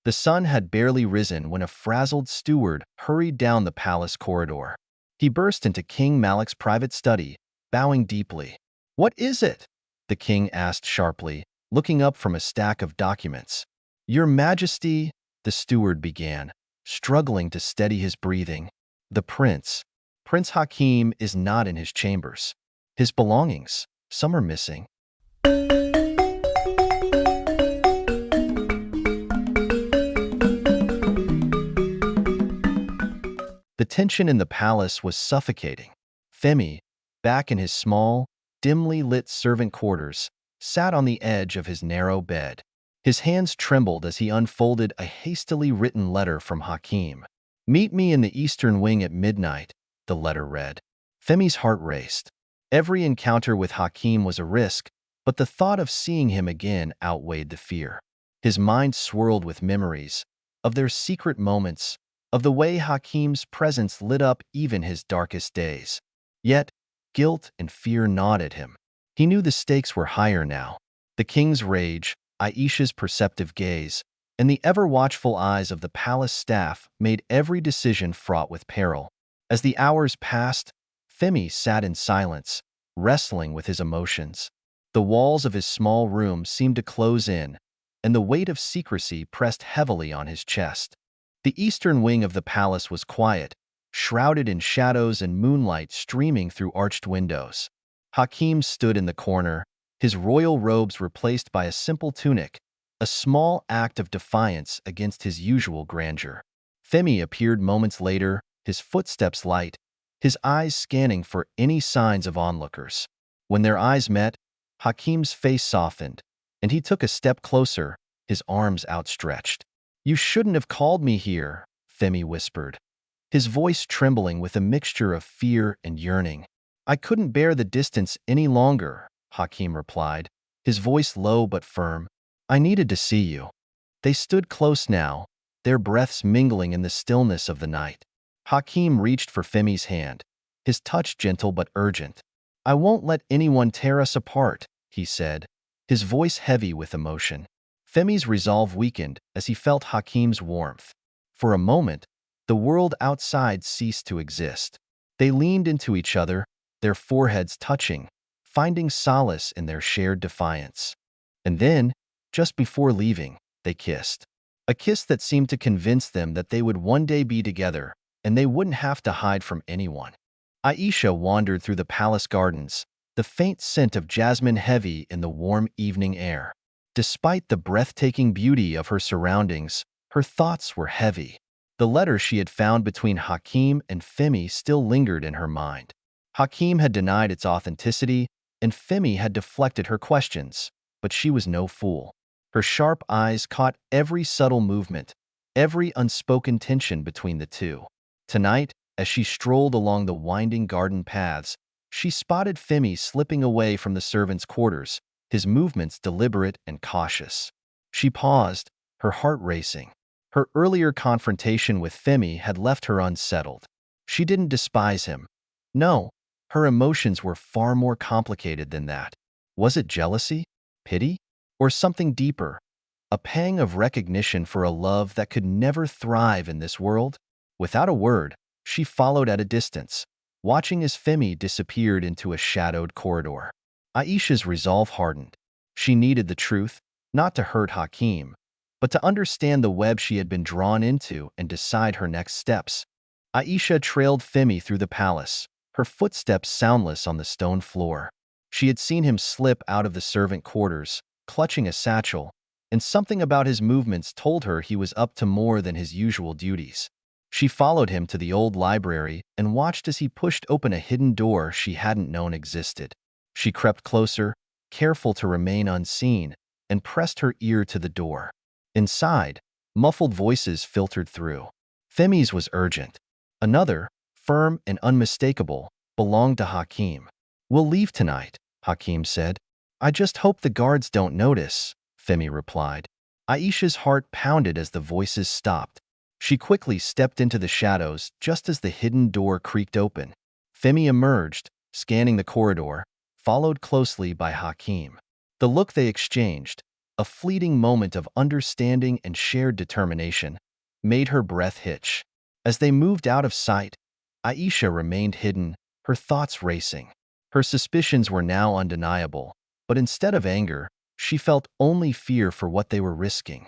The sun had barely risen when a frazzled steward hurried down the palace corridor. He burst into King Malik's private study, bowing deeply. "What is it?" the king asked sharply, looking up from a stack of documents. "Your Majesty," the steward began, struggling to steady his breathing. "The prince, Prince Hakim, is not in his chambers. His belongings, some are missing." The tension in the palace was suffocating. Femi, back in his small, dimly lit servant quarters, sat on the edge of his narrow bed. His hands trembled as he unfolded a hastily written letter from Hakim. "Meet me in the eastern wing at midnight," the letter read. Femi's heart raced. Every encounter with Hakim was a risk, but the thought of seeing him again outweighed the fear. His mind swirled with memories of their secret moments, of the way Hakim's presence lit up even his darkest days. Yet, guilt and fear gnawed at him. He knew the stakes were higher now. The king's rage, Aisha's perceptive gaze, and the ever-watchful eyes of the palace staff made every decision fraught with peril. As the hours passed, Femi sat in silence, wrestling with his emotions. The walls of his small room seemed to close in, and the weight of secrecy pressed heavily on his chest. The eastern wing of the palace was quiet, shrouded in shadows and moonlight streaming through arched windows. Hakim stood in the corner, his royal robes replaced by a simple tunic, a small act of defiance against his usual grandeur. Femi appeared moments later, his footsteps light, his eyes scanning for any signs of onlookers. When their eyes met, Hakim's face softened, and he took a step closer, his arms outstretched. "You shouldn't have called me here," Femi whispered, his voice trembling with a mixture of fear and yearning. "I couldn't bear the distance any longer," Hakim replied, his voice low but firm. "I needed to see you." They stood close now, their breaths mingling in the stillness of the night. Hakim reached for Femi's hand, his touch gentle but urgent. "I won't let anyone tear us apart," he said, his voice heavy with emotion. Femi's resolve weakened as he felt Hakim's warmth. For a moment, the world outside ceased to exist. They leaned into each other, their foreheads touching, finding solace in their shared defiance. And then, just before leaving, they kissed. A kiss that seemed to convince them that they would one day be together, and they wouldn't have to hide from anyone. Aisha wandered through the palace gardens, the faint scent of jasmine heavy in the warm evening air. Despite the breathtaking beauty of her surroundings, her thoughts were heavy. The letter she had found between Hakim and Femi still lingered in her mind. Hakim had denied its authenticity, and Femi had deflected her questions, but she was no fool. Her sharp eyes caught every subtle movement, every unspoken tension between the two. Tonight, as she strolled along the winding garden paths, she spotted Femi slipping away from the servants' quarters, his movements deliberate and cautious. She paused, her heart racing. Her earlier confrontation with Femi had left her unsettled. She didn't despise him. No, her emotions were far more complicated than that. Was it jealousy, pity, or something deeper? A pang of recognition for a love that could never thrive in this world? Without a word, she followed at a distance, watching as Femi disappeared into a shadowed corridor. Aisha's resolve hardened. She needed the truth, not to hurt Hakim, but to understand the web she had been drawn into and decide her next steps. Aisha trailed Femi through the palace, her footsteps soundless on the stone floor. She had seen him slip out of the servant quarters, clutching a satchel, and something about his movements told her he was up to more than his usual duties. She followed him to the old library and watched as he pushed open a hidden door she hadn't known existed. She crept closer, careful to remain unseen, and pressed her ear to the door. Inside, muffled voices filtered through. Femi's was urgent. Another, firm and unmistakable, belonged to Hakim. "We'll leave tonight," Hakim said. "I just hope the guards don't notice," Femi replied. Aisha's heart pounded as the voices stopped. She quickly stepped into the shadows just as the hidden door creaked open. Femi emerged, scanning the corridor, followed closely by Hakim. The look they exchanged, a fleeting moment of understanding and shared determination, made her breath hitch. As they moved out of sight, Aisha remained hidden, her thoughts racing. Her suspicions were now undeniable, but instead of anger, she felt only fear for what they were risking.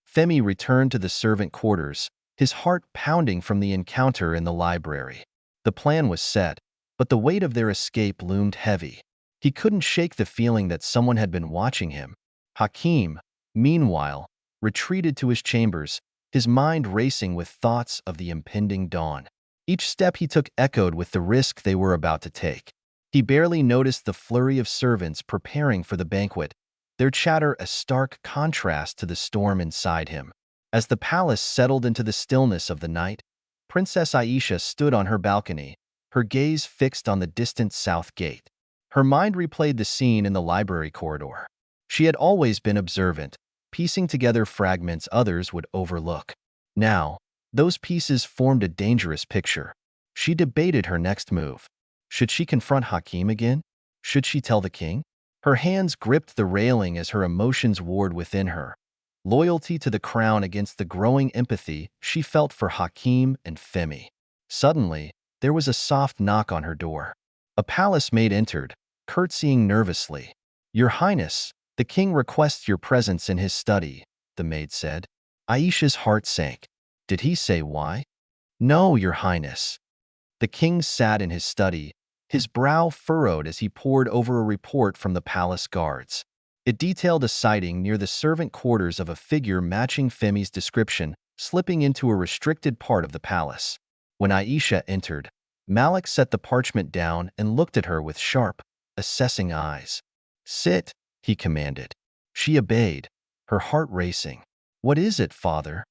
Femi returned to the servant quarters, his heart pounding from the encounter in the library. The plan was set, but the weight of their escape loomed heavy. He couldn't shake the feeling that someone had been watching him. Hakim, meanwhile, retreated to his chambers, his mind racing with thoughts of the impending dawn. Each step he took echoed with the risk they were about to take. He barely noticed the flurry of servants preparing for the banquet, their chatter a stark contrast to the storm inside him. As the palace settled into the stillness of the night, Princess Aisha stood on her balcony, her gaze fixed on the distant south gate. Her mind replayed the scene in the library corridor. She had always been observant, piecing together fragments others would overlook. Now, those pieces formed a dangerous picture. She debated her next move. Should she confront Hakim again? Should she tell the king? Her hands gripped the railing as her emotions warred within her. Loyalty to the crown against the growing empathy she felt for Hakim and Femi. Suddenly, there was a soft knock on her door. A palace maid entered, curtsying nervously. "Your Highness, the king requests your presence in his study," the maid said. Aisha's heart sank. Did he say why? "No, Your Highness." The king sat in his study, his brow furrowed as he pored over a report from the palace guards. It detailed a sighting near the servant quarters of a figure matching Femi's description, slipping into a restricted part of the palace. When Aisha entered, Malik set the parchment down and looked at her with sharp, assessing eyes. "Sit," he commanded. She obeyed, her heart racing. "What is it, father?"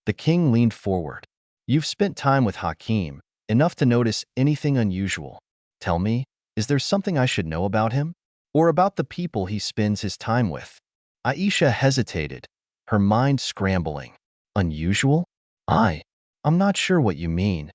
The king leaned forward. "You've spent time with Hakim, enough to notice anything unusual. Tell me, is there something I should know about him? Or about the people he spends his time with?" Aisha hesitated, her mind scrambling. "Unusual? I'm not sure what you mean."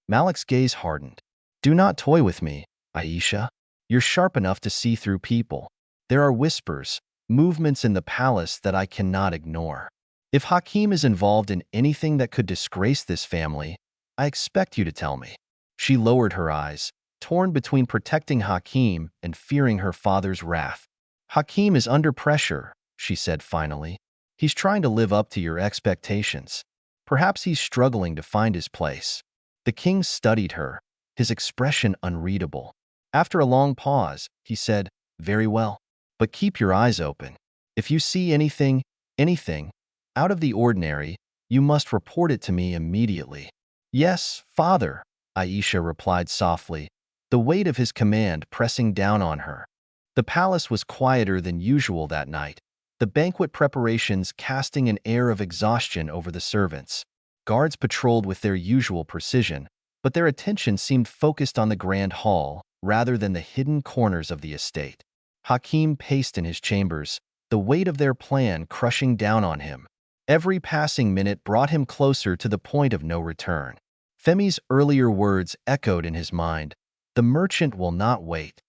Malik's gaze hardened. "Do not toy with me, Aisha. You're sharp enough to see through people. There are whispers, movements in the palace that I cannot ignore. If Hakim is involved in anything that could disgrace this family, I expect you to tell me." She lowered her eyes, torn between protecting Hakim and fearing her father's wrath. "Hakim is under pressure," she said finally. "He's trying to live up to your expectations. Perhaps he's struggling to find his place." The king studied her, his expression unreadable. After a long pause, he said, "Very well. But keep your eyes open. If you see anything out of the ordinary, you must report it to me immediately." "Yes, father," Aisha replied softly, the weight of his command pressing down on her. The palace was quieter than usual that night, the banquet preparations casting an air of exhaustion over the servants. Guards patrolled with their usual precision, but their attention seemed focused on the grand hall rather than the hidden corners of the estate. Hakim paced in his chambers, the weight of their plan crushing down on him. Every passing minute brought him closer to the point of no return. Femi's earlier words echoed in his mind. "The merchant will not wait."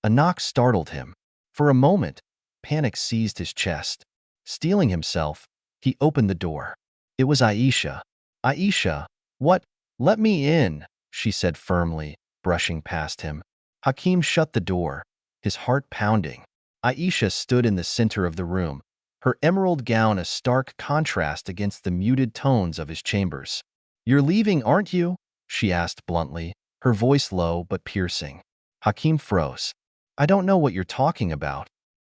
A knock startled him. For a moment, panic seized his chest. Steeling himself, he opened the door. It was Aisha. "Aisha, what? Let me in," she said firmly, brushing past him. Hakim shut the door, his heart pounding. Aisha stood in the center of the room, her emerald gown a stark contrast against the muted tones of his chambers. "You're leaving, aren't you?" she asked bluntly, her voice low but piercing. Hakim froze. "I don't know what you're talking about."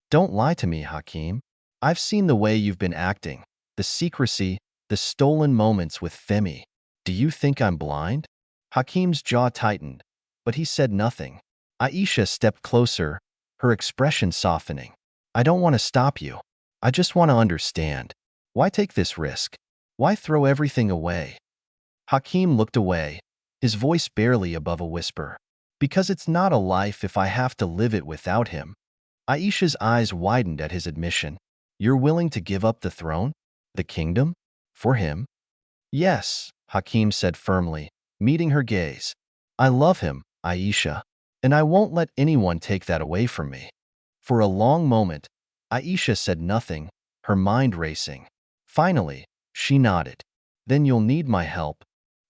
"Don't lie to me, Hakim. I've seen the way you've been acting, the secrecy, the stolen moments with Femi. Do you think I'm blind?" Hakim's jaw tightened, but he said nothing. Aisha stepped closer, her expression softening. "I don't want to stop you. I just want to understand. Why take this risk? Why throw everything away?" Hakim looked away, his voice barely above a whisper. "Because it's not a life if I have to live it without him." Aisha's eyes widened at his admission. "You're willing to give up the throne? The kingdom? For him?" "Yes," Hakim said firmly, meeting her gaze. "I love him, Aisha, and I won't let anyone take that away from me." For a long moment, Aisha said nothing, her mind racing. Finally, she nodded. Then you'll need my help.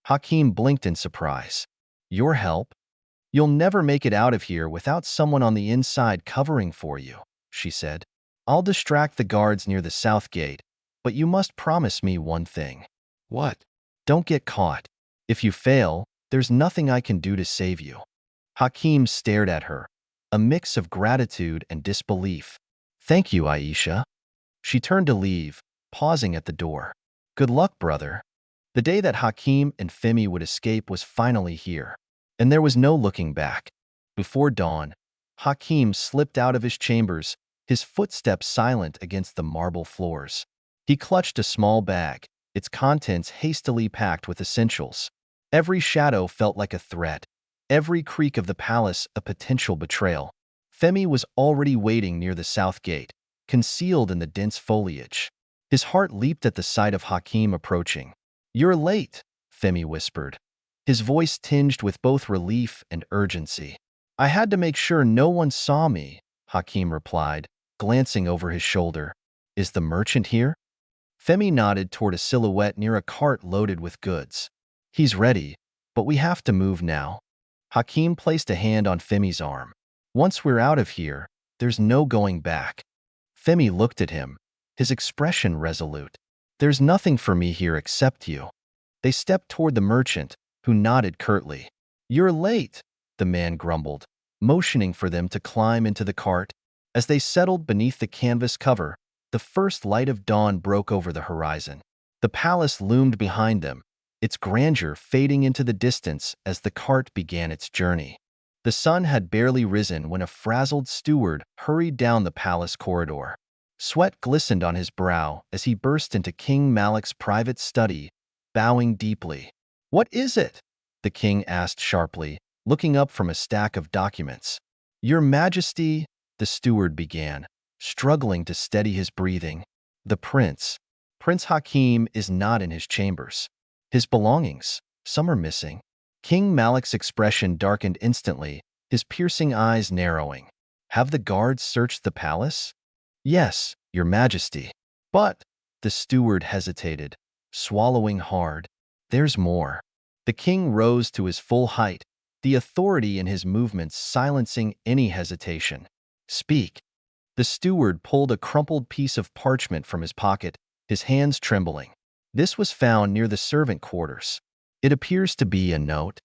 Hakim blinked in surprise. Your help? You'll never make it out of here without someone on the inside covering for you, she said. I'll distract the guards near the south gate, but you must promise me one thing. What? Don't get caught. If you fail, there's nothing I can do to save you. Hakim stared at her, a mix of gratitude and disbelief. Thank you, Aisha. She turned to leave, pausing at the door. Good luck, brother. The day that Hakim and Femi would escape was finally here, and there was no looking back. Before dawn, Hakim slipped out of his chambers, his footsteps silent against the marble floors. He clutched a small bag, its contents hastily packed with essentials. Every shadow felt like a threat, every creak of the palace a potential betrayal. Femi was already waiting near the south gate, concealed in the dense foliage. His heart leaped at the sight of Hakim approaching. You're late, Femi whispered, his voice tinged with both relief and urgency. I had to make sure no one saw me, Hakim replied, glancing over his shoulder. Is the merchant here? Femi nodded toward a silhouette near a cart loaded with goods. He's ready, but we have to move now. Hakim placed a hand on Femi's arm. Once we're out of here, there's no going back. Femi looked at him, his expression resolute. There's nothing for me here except you. They stepped toward the merchant, who nodded curtly. You're late, the man grumbled, motioning for them to climb into the cart. As they settled beneath the canvas cover, the first light of dawn broke over the horizon. The palace loomed behind them, its grandeur fading into the distance as the cart began its journey. The sun had barely risen when a frazzled steward hurried down the palace corridor. Sweat glistened on his brow as he burst into King Malik's private study, bowing deeply. What is it? The king asked sharply, looking up from a stack of documents. Your Majesty, the steward began, struggling to steady his breathing. The prince, Prince Hakim, is not in his chambers. His belongings, some are missing. King Malik's expression darkened instantly, his piercing eyes narrowing. Have the guards searched the palace? Yes, Your Majesty. But, the steward hesitated, swallowing hard. There's more. The king rose to his full height, the authority in his movements silencing any hesitation. Speak. The steward pulled a crumpled piece of parchment from his pocket, his hands trembling. This was found near the servant quarters. It appears to be a note.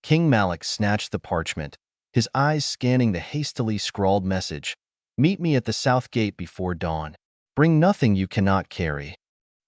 King Malik snatched the parchment, his eyes scanning the hastily scrawled message. Meet me at the south gate before dawn. Bring nothing you cannot carry.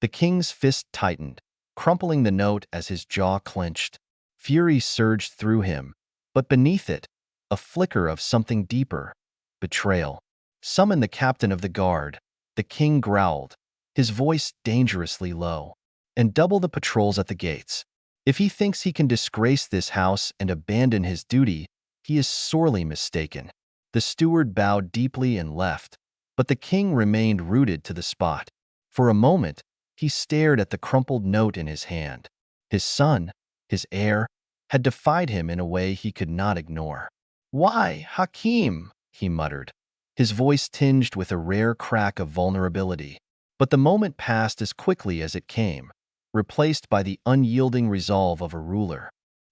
The king's fist tightened, crumpling the note as his jaw clenched. Fury surged through him, but beneath it, a flicker of something deeper. Betrayal. Summon the captain of the guard, the king growled, his voice dangerously low, and double the patrols at the gates. If he thinks he can disgrace this house and abandon his duty, he is sorely mistaken. The steward bowed deeply and left, but the king remained rooted to the spot. For a moment, he stared at the crumpled note in his hand. His son, his heir, had defied him in a way he could not ignore. Why, Hakim? He muttered, his voice tinged with a rare crack of vulnerability. But the moment passed as quickly as it came, replaced by the unyielding resolve of a ruler.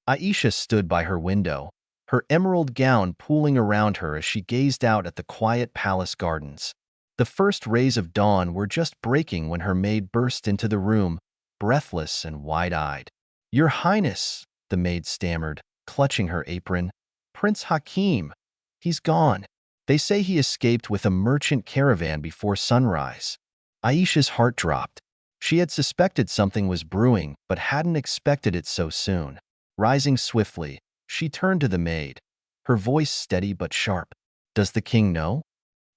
Aisha stood by her window, her emerald gown pooling around her as she gazed out at the quiet palace gardens. The first rays of dawn were just breaking when her maid burst into the room, breathless and wide-eyed. Your Highness, the maid stammered, clutching her apron. Prince Hakim, he's gone. They say he escaped with a merchant caravan before sunrise. Aisha's heart dropped. She had suspected something was brewing, but hadn't expected it so soon. Rising swiftly, she turned to the maid, her voice steady but sharp. Does the king know?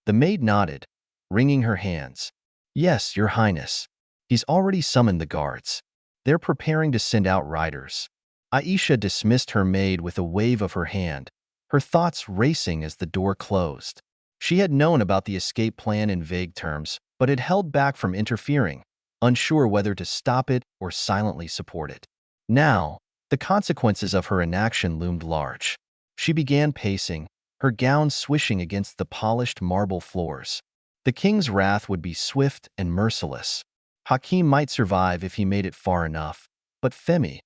The maid nodded, wringing her hands. Yes, Your Highness. He's already summoned the guards. They're preparing to send out riders. Aisha dismissed her maid with a wave of her hand, her thoughts racing as the door closed. She had known about the escape plan in vague terms, but had held back from interfering, unsure whether to stop it or silently support it. Now, the consequences of her inaction loomed large. She began pacing, her gown swishing against the polished marble floors. The king's wrath would be swift and merciless. Hakim might survive if he made it far enough, but Femi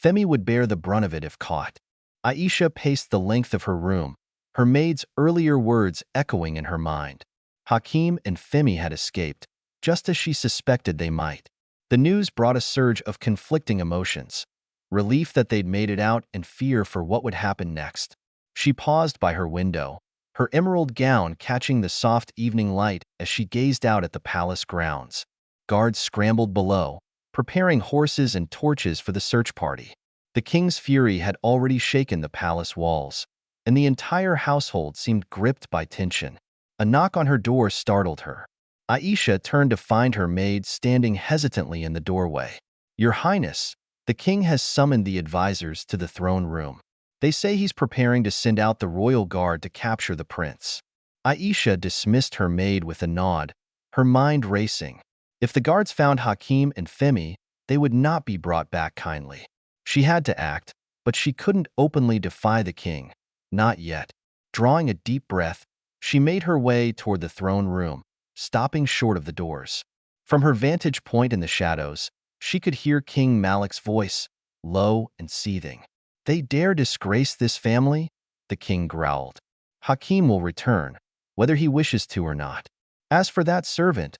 would bear the brunt of it if caught. Aisha paced the length of her room, her maid's earlier words echoing in her mind. Hakim and Femi had escaped, just as she suspected they might. The news brought a surge of conflicting emotions, relief that they'd made it out and fear for what would happen next. She paused by her window, her emerald gown catching the soft evening light as she gazed out at the palace grounds. Guards scrambled below, preparing horses and torches for the search party. The king's fury had already shaken the palace walls, and the entire household seemed gripped by tension. A knock on her door startled her. Aisha turned to find her maid standing hesitantly in the doorway. "Your Highness, the king has summoned the advisors to the throne room. They say he's preparing to send out the royal guard to capture the prince." Aisha dismissed her maid with a nod, her mind racing. If the guards found Hakim and Femi, they would not be brought back kindly. She had to act, but she couldn't openly defy the king. Not yet. Drawing a deep breath, she made her way toward the throne room, stopping short of the doors. From her vantage point in the shadows, she could hear King Malik's voice, low and seething. "They dare disgrace this family?" the king growled. "Hakim will return, whether he wishes to or not. As for that servant,"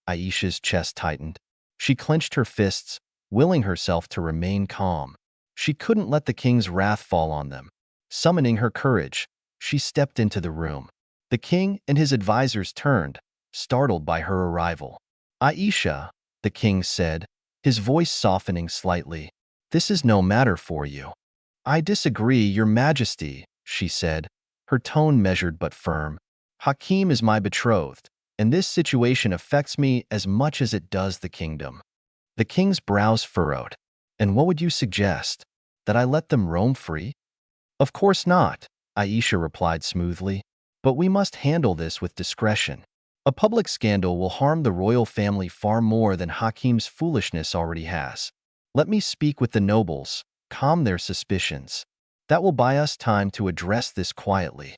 Aisha's chest tightened. She clenched her fists, willing herself to remain calm. She couldn't let the king's wrath fall on them. Summoning her courage, she stepped into the room. The king and his advisors turned, startled by her arrival. "Aisha," the king said, his voice softening slightly, "this is no matter for you." "I disagree, your majesty," she said, her tone measured but firm. "Hakim is my betrothed, and this situation affects me as much as it does the kingdom." The king's brows furrowed. "And what would you suggest? That I let them roam free?" "Of course not," Aisha replied smoothly. "But we must handle this with discretion. A public scandal will harm the royal family far more than Hakim's foolishness already has. Let me speak with the nobles, calm their suspicions. That will buy us time to address this quietly."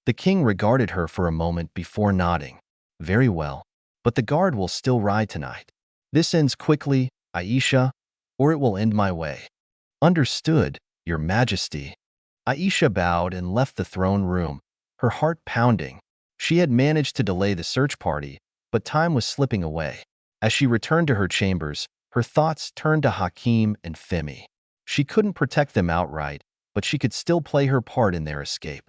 The king regarded her for a moment before nodding. "Very well, but the guard will still ride tonight. This ends quickly, Aisha, or it will end my way." "Understood, your majesty." Aisha bowed and left the throne room, her heart pounding. She had managed to delay the search party, but time was slipping away. As she returned to her chambers, her thoughts turned to Hakim and Femi. She couldn't protect them outright, but she could still play her part in their escape.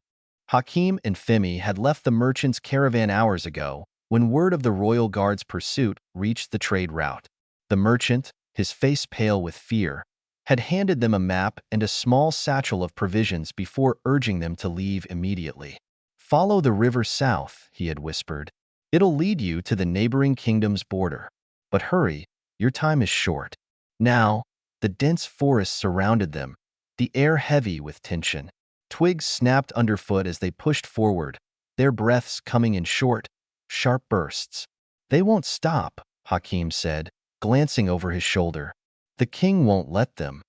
Hakim and Femi had left the merchant's caravan hours ago when word of the royal guard's pursuit reached the trade route. The merchant, his face pale with fear, had handed them a map and a small satchel of provisions before urging them to leave immediately. "Follow the river south," he had whispered. "It'll lead you to the neighboring kingdom's border. But hurry, your time is short." Now, the dense forest surrounded them, the air heavy with tension. Twigs snapped underfoot as they pushed forward, their breaths coming in short, sharp bursts. "They won't stop," Hakim said, glancing over his shoulder. "The king won't let them."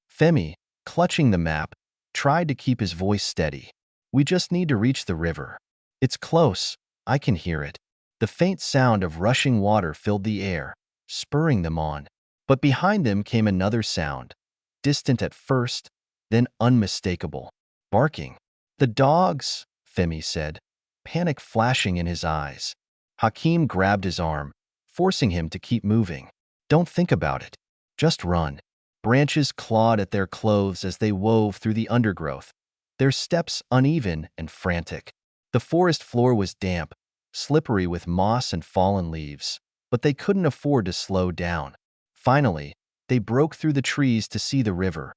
Femi, clutching the map, tried to keep his voice steady. "We just need to reach the river. It's close, I can hear it." The faint sound of rushing water filled the air, spurring them on. But behind them came another sound, distant at first, then unmistakable. Barking. "The dogs," Femi said, panic flashing in his eyes. Hakim grabbed his arm, forcing him to keep moving. "Don't think about it. Just run." Branches clawed at their clothes as they wove through the undergrowth, their steps uneven and frantic. The forest floor was damp, slippery with moss and fallen leaves, but they couldn't afford to slow down. Finally, they broke through the trees to see the river,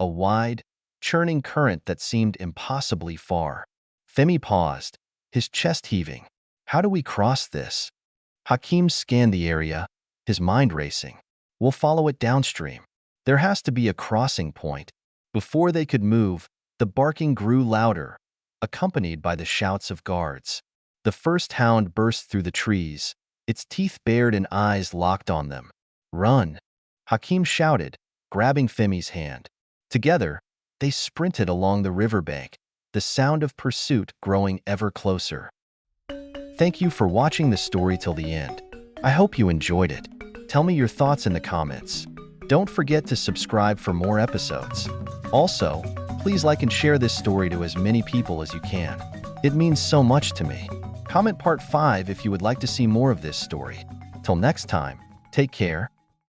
a wide, churning current that seemed impossibly far. Femi paused, his chest heaving. "How do we cross this?" Hakim scanned the area, his mind racing. "We'll follow it downstream. There has to be a crossing point." Before they could move, the barking grew louder, accompanied by the shouts of guards. The first hound burst through the trees, its teeth bared and eyes locked on them. "Run!" Hakim shouted, grabbing Femi's hand. Together, they sprinted along the riverbank, the sound of pursuit growing ever closer. Thank you for watching the story till the end. I hope you enjoyed it. Tell me your thoughts in the comments. Don't forget to subscribe for more episodes. Also, please like and share this story to as many people as you can. It means so much to me. Comment part 5 if you would like to see more of this story. Till next time, take care.